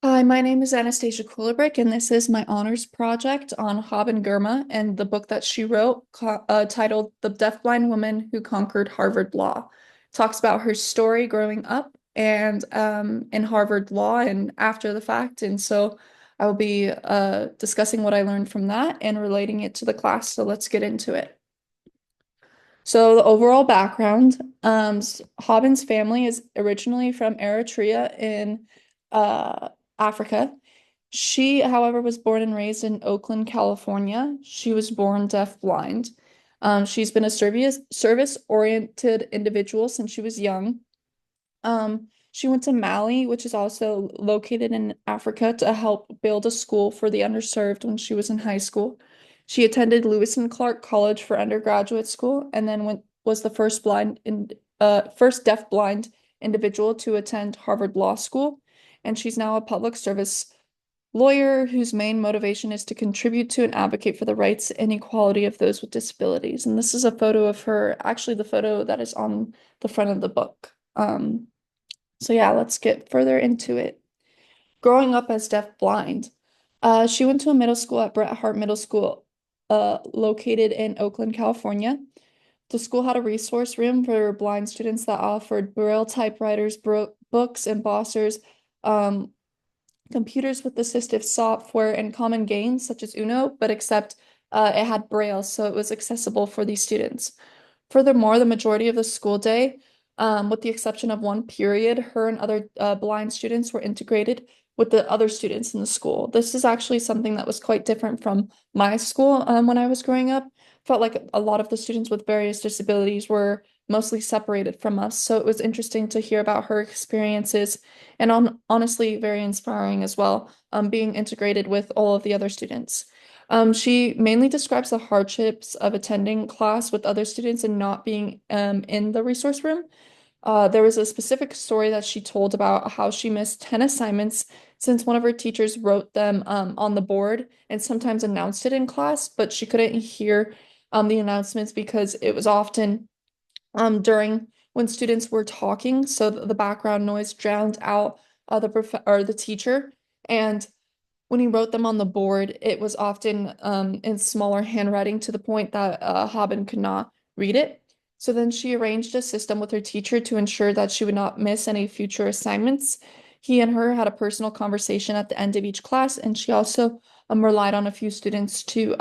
Hi, my name is Anastasia Kulibrick, and this is my honors project on Haben Girma and the book that she wrote titled The Deafblind Woman Who Conquered Harvard Law. It talks about her story growing up and in Harvard Law and after the fact. And so I will be discussing what I learned from that and relating it to the class. So let's get into it. So the overall background, Haben's family is originally from Eritrea in Africa. She, however, was born and raised in Oakland, California. She was born deaf-blind. She's been a service-oriented individual since she was young. She went to Mali, which is also located in Africa, to help build a school for the underserved when she was in high school. She attended Lewis and Clark College for undergraduate school, and then was the first deaf-blind individual to attend Harvard Law School. And she's now a public service lawyer whose main motivation is to contribute to and advocate for the rights and equality of those with disabilities. And this is a photo of her, actually the photo that is on the front of the book. So yeah, let's get further into it. Growing up as deaf-blind, she went to a middle school at Bret Harte Middle School, located in Oakland, California. The school had a resource room for blind students that offered Braille typewriters, books, embossers, um, computers with assistive software, and common games such as Uno, but except it had Braille, so it was accessible for these students. Furthermore, the majority of the school day, with the exception of one period, her and other blind students were integrated with the other students in the school. This is actually something that was quite different from my school when I was growing up. Felt like a lot of the students with various disabilities were mostly separated from us. So it was interesting to hear about her experiences and honestly very inspiring as well, being integrated with all of the other students. She mainly describes the hardships of attending class with other students and not being in the resource room. There was a specific story that she told about how she missed 10 assignments since one of her teachers wrote them on the board and sometimes announced it in class, but she couldn't hear the announcements because it was often during when students were talking, so the background noise drowned out the teacher. And when he wrote them on the board, it was often in smaller handwriting to the point that Haben could not read it. So then she arranged a system with her teacher to ensure that she would not miss any future assignments. He and her had a personal conversation at the end of each class, and she also relied on a few students to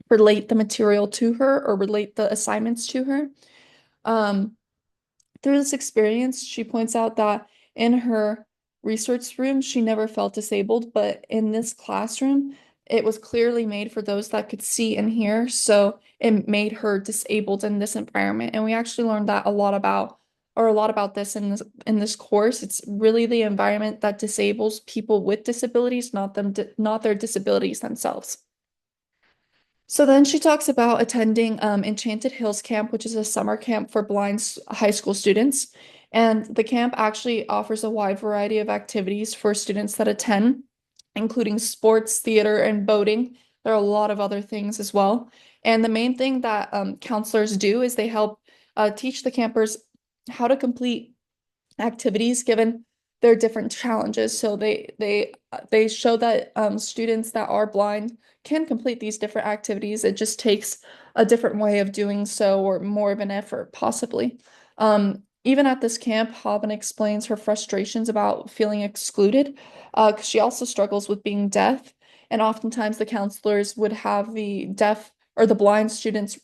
relate the material to her or relate the assignments to her. Um, Through this experience, she points out that in her research room, she never felt disabled, but in this classroom, it was clearly made for those that could see and hear. So it made her disabled in this environment. And we actually learned that a lot about this in this course. It's really the environment that disables people with disabilities, not their disabilities themselves. So then she talks about attending Enchanted Hills Camp, which is a summer camp for blind high school students. And the camp actually offers a wide variety of activities for students that attend, including sports, theater, and boating. There are a lot of other things as well. And the main thing that counselors do is they help teach the campers how to complete activities given their different challenges. So they show that students that are blind can complete these different activities. It just takes a different way of doing so or more of an effort, possibly. Even at this camp, Haben explains her frustrations about feeling excluded, because she also struggles with being deaf. And oftentimes the counselors would have the deaf or the blind students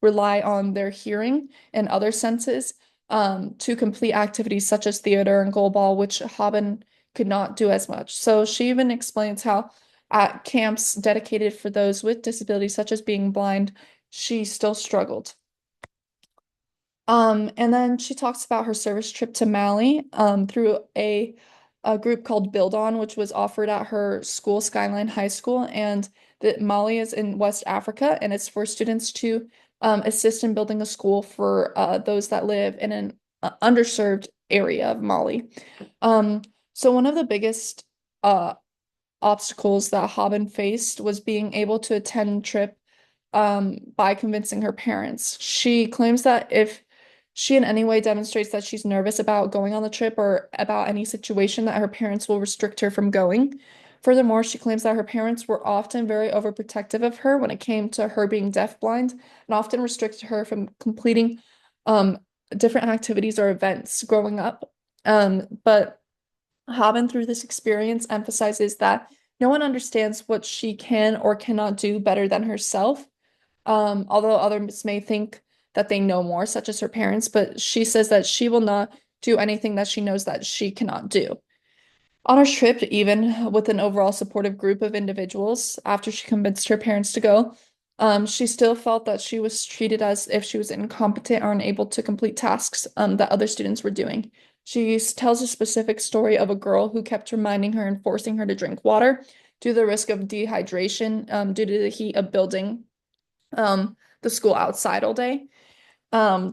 rely on their hearing and other senses to complete activities such as theater and goalball, which Haben could not do as much. So she even explains how at camps dedicated for those with disabilities, such as being blind, she still struggled. And then she talks about her service trip to Mali through a group called Build On, which was offered at her school, Skyline High School. And that Mali is in West Africa, and it's for students to assist in building a school for those that live in an underserved area of Mali. Um, so one of the biggest uh, obstacles that Haben faced was being able to attend trip by convincing her parents. She claims that if she in any way demonstrates that she's nervous about going on the trip or about any situation that her parents will restrict her from going. Furthermore, she claims that her parents were often very overprotective of her when it came to her being deafblind and often restricted her from completing um, different activities or events growing up. But Haben, through this experience, emphasizes that no one understands what she can or cannot do better than herself. Although others may think that they know more, such as her parents, but she says that she will not do anything that she knows that she cannot do. On her trip, even with an overall supportive group of individuals, after she convinced her parents to go, she still felt that she was treated as if she was incompetent or unable to complete tasks that other students were doing. Tells a specific story of a girl who kept reminding her and forcing her to drink water due to the risk of dehydration due to the heat of building the school outside all day.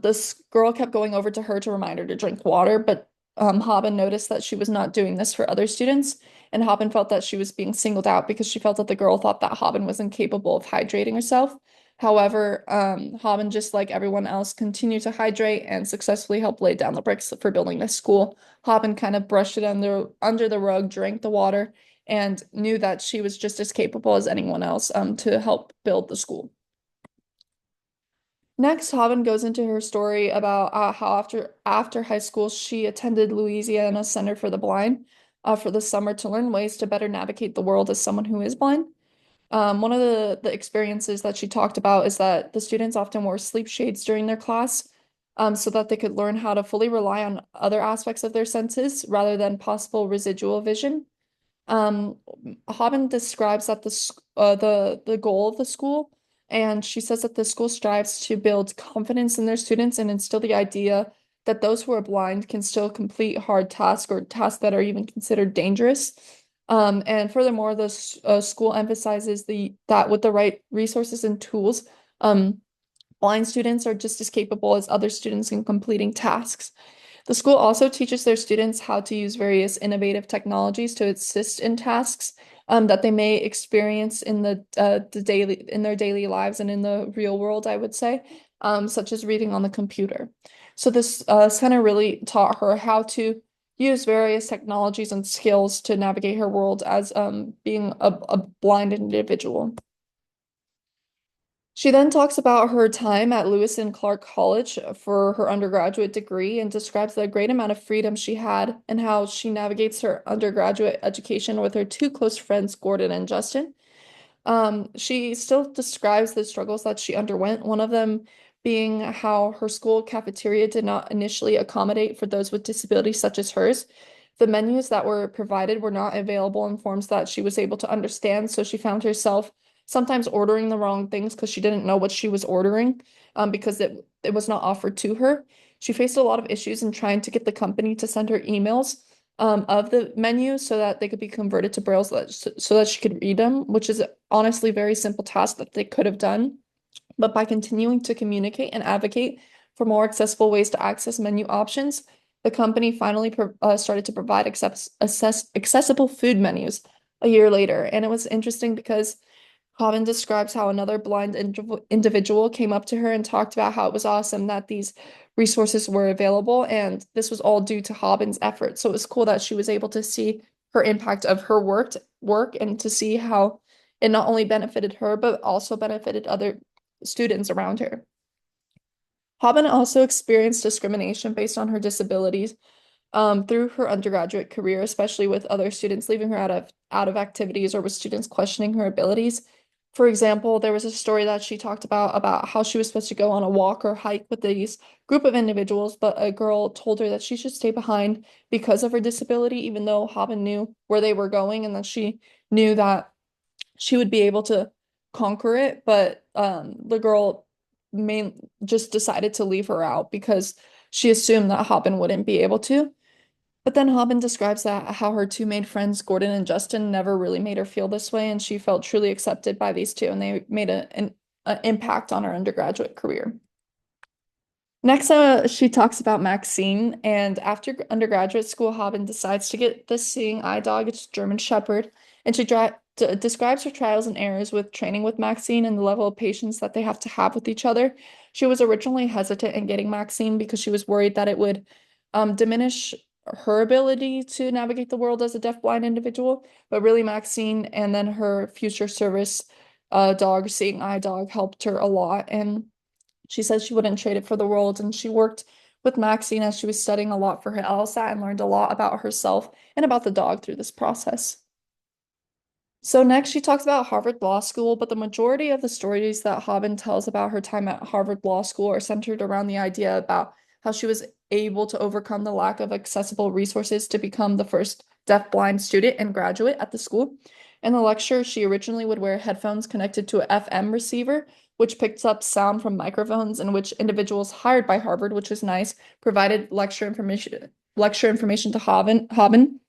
This girl kept going over to her to remind her to drink water, but Haben noticed that she was not doing this for other students, and Haben felt that she was being singled out because she felt that the girl thought that Haben was incapable of hydrating herself. However, Haben, just like everyone else, continued to hydrate and successfully helped lay down the bricks for building this school. Haben kind of brushed it under the rug, drank the water, and knew that she was just as capable as anyone else to help build the school. Next, Haben goes into her story about how after high school she attended Louisiana Center for the Blind for the summer to learn ways to better navigate the world as someone who is blind. One of the experiences that she talked about is that the students often wore sleep shades during their class, so that they could learn how to fully rely on other aspects of their senses rather than possible residual vision. Um, Haben describes that the goal of the school, and she says that the school strives to build confidence in their students and instill the idea that those who are blind can still complete hard tasks or tasks that are even considered dangerous. And furthermore, the school emphasizes the that with the right resources and tools, blind students are just as capable as other students in completing tasks. The school also teaches their students how to use various innovative technologies to assist in tasks that they may experience in in their daily lives and in the real world, I would say, such as reading on the computer. So this center really taught her how to use various technologies and skills to navigate her world as being a blind individual. She then talks about her time at Lewis and Clark College for her undergraduate degree and describes the great amount of freedom she had and how she navigates her undergraduate education with her two close friends, Gordon and Justin. She still describes the struggles that she underwent, one of them being how her school cafeteria did not initially accommodate for those with disabilities such as hers. The menus that were provided were not available in forms that she was able to understand, so she found herself sometimes ordering the wrong things because she didn't know what she was ordering, because it was not offered to her. She faced a lot of issues in trying to get the company to send her emails of the menu so that they could be converted to Braille so that she could read them, which is honestly a very simple task that they could have done. But by continuing to communicate and advocate for more accessible ways to access menu options, the company finally started to provide accessible food menus a year later. And it was interesting because Haben describes how another blind individual came up to her and talked about how it was awesome that these resources were available, and this was all due to Haben's effort. So it was cool that she was able to see her impact of her work and to see how it not only benefited her, but also benefited other students around her. Haben also experienced discrimination based on her disabilities through her undergraduate career, especially with other students leaving her out of activities or with students questioning her abilities. For example, there was a story that she talked about how she was supposed to go on a walk or hike with these group of individuals, but a girl told her that she should stay behind because of her disability, even though Haben knew where they were going and that she knew that she would be able to conquer it. But the girl just decided to leave her out because she assumed that Haben wouldn't be able to. But then Haben describes that how her two main friends, Gordon and Justin, never really made her feel this way, and she felt truly accepted by these two, and they made an impact on her undergraduate career. Next, she talks about Maxine, and after undergraduate school, Haben decides to get this seeing eye dog, it's German Shepherd, and she describes her trials and errors with training with Maxine and the level of patience that they have to have with each other. She was originally hesitant in getting Maxine because she was worried that it would diminish her ability to navigate the world as a deafblind individual. But really, Maxine and then her future service dog, Seeing Eye Dog, helped her a lot. And she says she wouldn't trade it for the world. And she worked with Maxine as she was studying a lot for her LSAT and learned a lot about herself and about the dog through this process. So next she talks about Harvard Law School, but the majority of the stories that Haben tells about her time at Harvard Law School are centered around the idea about how she was able to overcome the lack of accessible resources to become the first deaf-blind student and graduate at the school. In the lecture, she originally would wear headphones connected to a FM receiver, which picked up sound from microphones in which individuals hired by Harvard, which was nice, provided lecture information to Haben.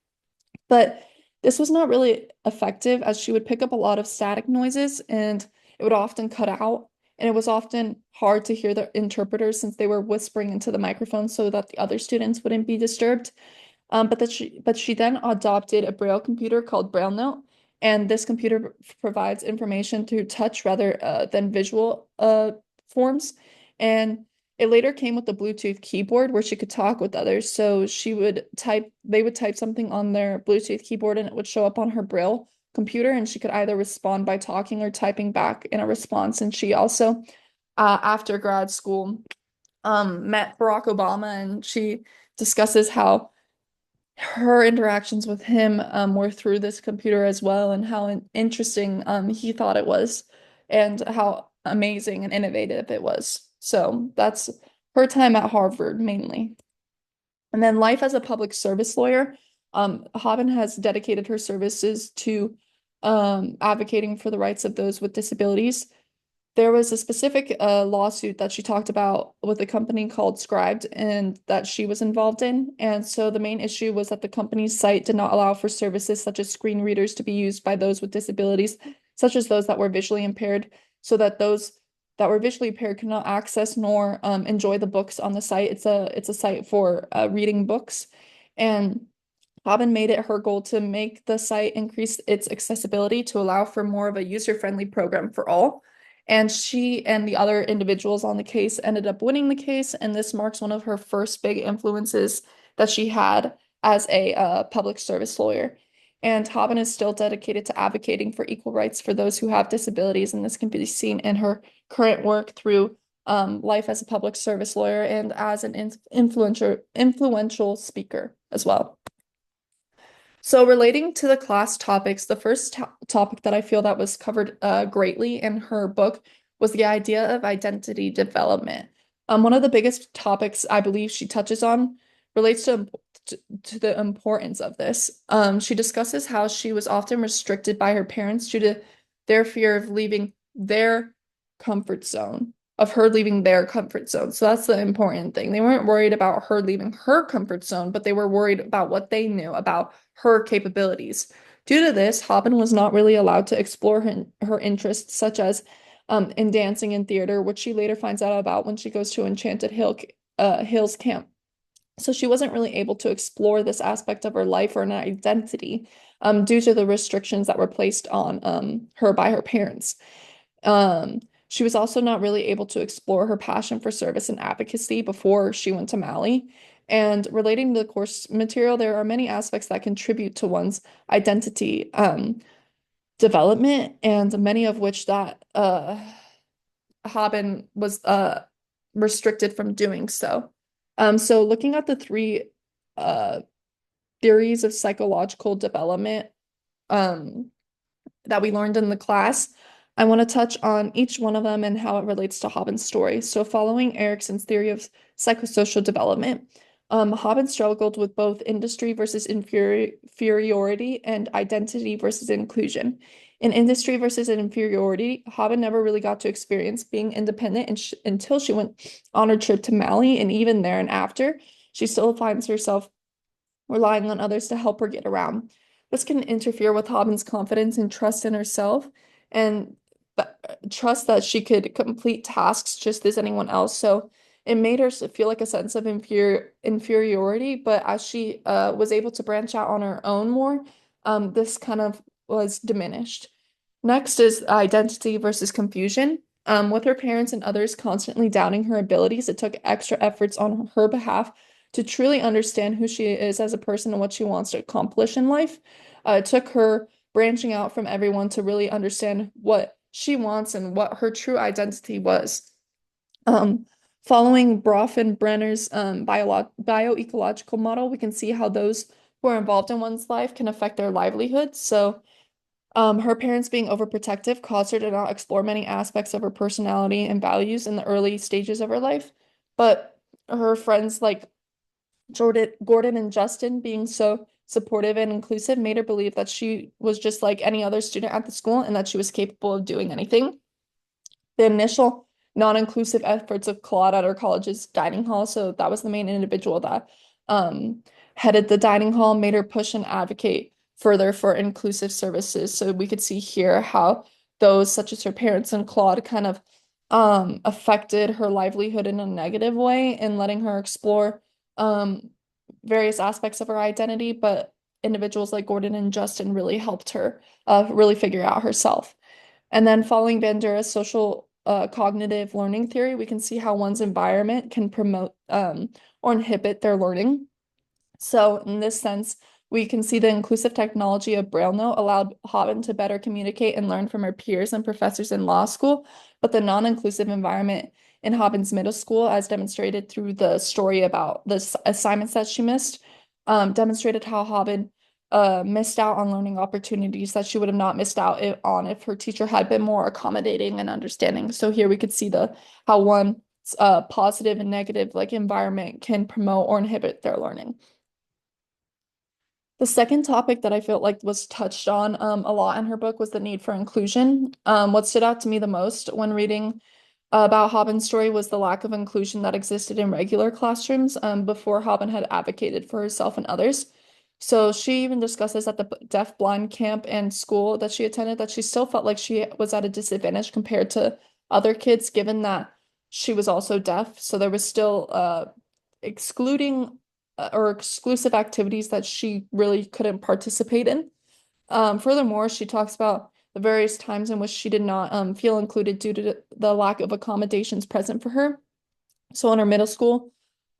But this was not really effective as she would pick up a lot of static noises and it would often cut out. And it was often hard to hear the interpreters since they were whispering into the microphone so that the other students wouldn't be disturbed. But she then adopted a Braille computer called BrailleNote, and this computer provides information through touch rather than visual forms. And it later came with a Bluetooth keyboard where she could talk with others. So they would type something on their Bluetooth keyboard and it would show up on her Braille computer, and she could either respond by talking or typing back in a response. And she also, after grad school, met Barack Obama, and she discusses how her interactions with him were through this computer as well, and how interesting he thought it was, and how amazing and innovative it was. So that's her time at Harvard mainly. And then life as a public service lawyer. Haben has dedicated her services to advocating for the rights of those with disabilities. There was a specific lawsuit that she talked about with a company called Scribed and that she was involved in. And so the main issue was that the company's site did not allow for services such as screen readers to be used by those with disabilities, such as those that were visually impaired, so that those that were visually impaired could not access nor enjoy the books on the site. It's a site for reading books. And Haben made it her goal to make the site increase its accessibility to allow for more of a user-friendly program for all. And she and the other individuals on the case ended up winning the case, and this marks one of her first big influences that she had as a public service lawyer. And Haben is still dedicated to advocating for equal rights for those who have disabilities, and this can be seen in her current work through life as a public service lawyer and as an influential speaker as well. So relating to the class topics, the first topic that I feel that was covered greatly in her book was the idea of identity development. One of the biggest topics I believe she touches on relates to the importance of this. She discusses how she was often restricted by her parents due to their fear of leaving their comfort zone, of her leaving their comfort zone. So that's the important thing. They weren't worried about her leaving her comfort zone, but they were worried about what they knew about her capabilities. Due to this, Haben was not really allowed to explore her interests, such as in dancing and theater, which she later finds out about when she goes to Hills Camp. So she wasn't really able to explore this aspect of her life or an identity due to the restrictions that were placed on her by her parents. She was also not really able to explore her passion for service and advocacy before she went to Mali. And relating to the course material, there are many aspects that contribute to one's identity development, and many of which that Haben was restricted from doing so. So looking at the three uh, theories of psychological development um, that we learned in the class, I want to touch on each one of them and how it relates to Haben's story. So following Erikson's theory of psychosocial development, Haben struggled with both industry versus inferiority and identity versus inclusion. In industry versus inferiority, Haben never really got to experience being independent until she went on her trip to Mali, and even there and after, she still finds herself relying on others to help her get around. This can interfere with Haben's confidence and trust in herself, and trust that she could complete tasks just as anyone else. So it made her feel like a sense of inferiority. But as she was able to branch out on her own more, this kind of was diminished. Next is identity versus confusion. With her parents and others constantly doubting her abilities, it took extra efforts on her behalf to truly understand who she is as a person and what she wants to accomplish in life. It took her branching out from everyone to really understand what she wants and what her true identity was. Um, Following Brenner's bioecological model, we can see how those who are involved in one's life can affect their livelihood. So, her parents being overprotective caused her to not explore many aspects of her personality and values in the early stages of her life. But her friends like Gordon and Justin being so supportive and inclusive made her believe that she was just like any other student at the school and that she was capable of doing anything. The initial non-inclusive efforts of Claude at our college's dining hall, so that was the main individual that um, headed the dining hall, made her push and advocate further for inclusive services. So we could see here how those, such as her parents and Claude, kind of affected her livelihood in a negative way and letting her explore um, various aspects of her identity, but individuals like Gordon and Justin really helped her really figure out herself. And then following Bandura's social cognitive learning theory, we can see how one's environment can promote or inhibit their learning. So in this sense, we can see the inclusive technology of Braille Note allowed Haben to better communicate and learn from her peers and professors in law school, but the non-inclusive environment in Haben's middle school, as demonstrated through the story about the assignments that she missed, demonstrated how Haben missed out on learning opportunities that she would have not missed out on if her teacher had been more accommodating and understanding. So here we could see the how one positive and negative like environment can promote or inhibit their learning. The second topic that I felt like was touched on a lot in her book was the need for inclusion. What stood out to me the most when reading about Haben's story was the lack of inclusion that existed in regular classrooms before Haben had advocated for herself and others. So she even discusses at the deaf-blind camp and school that she attended that she still felt like she was at a disadvantage compared to other kids, given that she was also deaf. So there was still excluding or exclusive activities that she really couldn't participate in. Furthermore, she talks about the various times in which she did not feel included due to the lack of accommodations present for her. So in her middle school,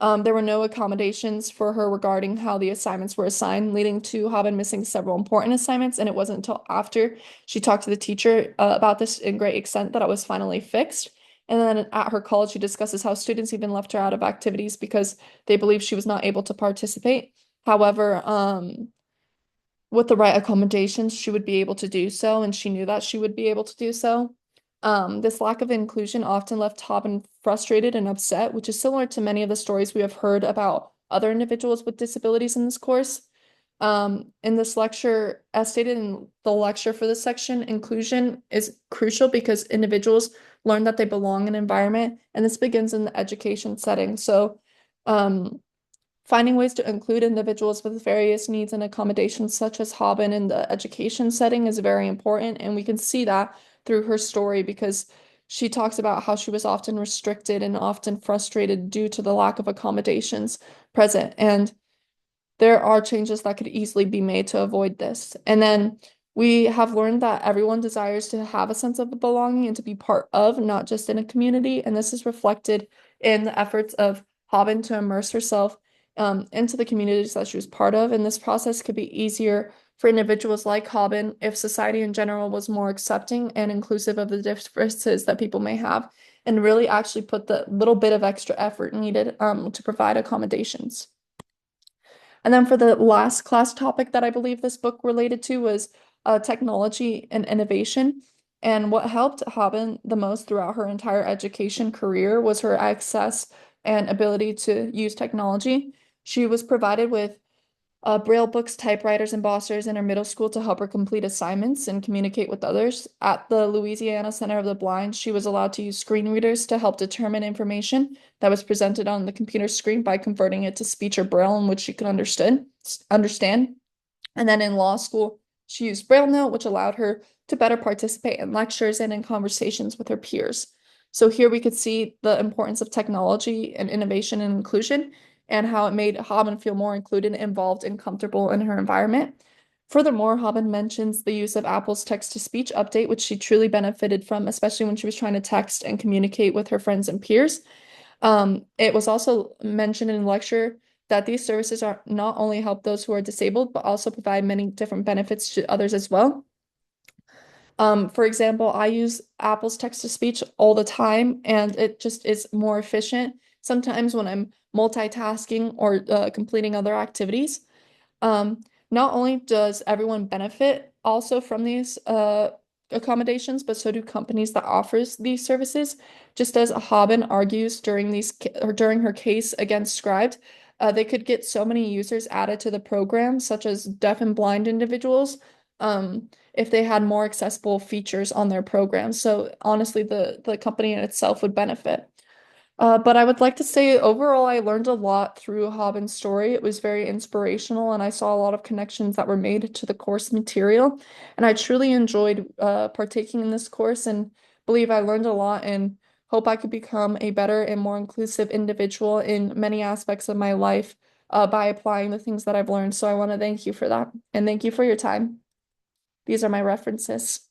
there were no accommodations for her regarding how the assignments were assigned, leading to Haben missing several important assignments. And it wasn't until after she talked to the teacher about this in great extent that it was finally fixed. And then at her college, she discusses how students even left her out of activities because they believed she was not able to participate. However, with the right accommodations, she would be able to do so, and she knew that she would be able to do so. This lack of inclusion often left Tobin frustrated and upset, which is similar to many of the stories we have heard about other individuals with disabilities in this course. In this lecture, as stated in the lecture for this section, inclusion is crucial because individuals learn that they belong in an environment, and this begins in the education setting. So, finding ways to include individuals with various needs and accommodations, such as Haben in the education setting, is very important. And we can see that through her story because she talks about how she was often restricted and often frustrated due to the lack of accommodations present. And there are changes that could easily be made to avoid this. And then we have learned that everyone desires to have a sense of belonging and to be part of, not just in a community. And this is reflected in the efforts of Haben to immerse herself into the communities that she was part of. And this process could be easier for individuals like Haben if society in general was more accepting and inclusive of the differences that people may have, and really actually put the little bit of extra effort needed to provide accommodations. And then for the last class topic that I believe this book related to was technology and innovation. And what helped Haben the most throughout her entire education career was her access and ability to use technology. She was provided with Braille books, typewriters, and embossers in her middle school to help her complete assignments and communicate with others. At the Louisiana Center of the Blind, she was allowed to use screen readers to help determine information that was presented on the computer screen by converting it to speech or Braille in which she could understand. And then in law school, she used Braille Note, which allowed her to better participate in lectures and in conversations with her peers. So here we could see the importance of technology and innovation and inclusion and how it made Haben feel more included, involved, and comfortable in her environment. Furthermore, Haben mentions the use of Apple's text-to-speech update, which she truly benefited from, especially when she was trying to text and communicate with her friends and peers. It was also mentioned in the lecture that these services are not only help those who are disabled, but also provide many different benefits to others as well. For example, I use Apple's text-to-speech all the time, and it just is more efficient sometimes when I'm multitasking or completing other activities. Um, Not only does everyone benefit also from these accommodations, but so do companies that offers these services. Just as Haben argues during her case against Scribed, they could get so many users added to the program, such as deaf and blind individuals, if they had more accessible features on their program. So honestly, the company in itself would benefit. But I would like to say overall, I learned a lot through Haben's story. It was very inspirational, and I saw a lot of connections that were made to the course material. And I truly enjoyed partaking in this course and believe I learned a lot and hope I could become a better and more inclusive individual in many aspects of my life by applying the things that I've learned. So I want to thank you for that, and thank you for your time. These are my references.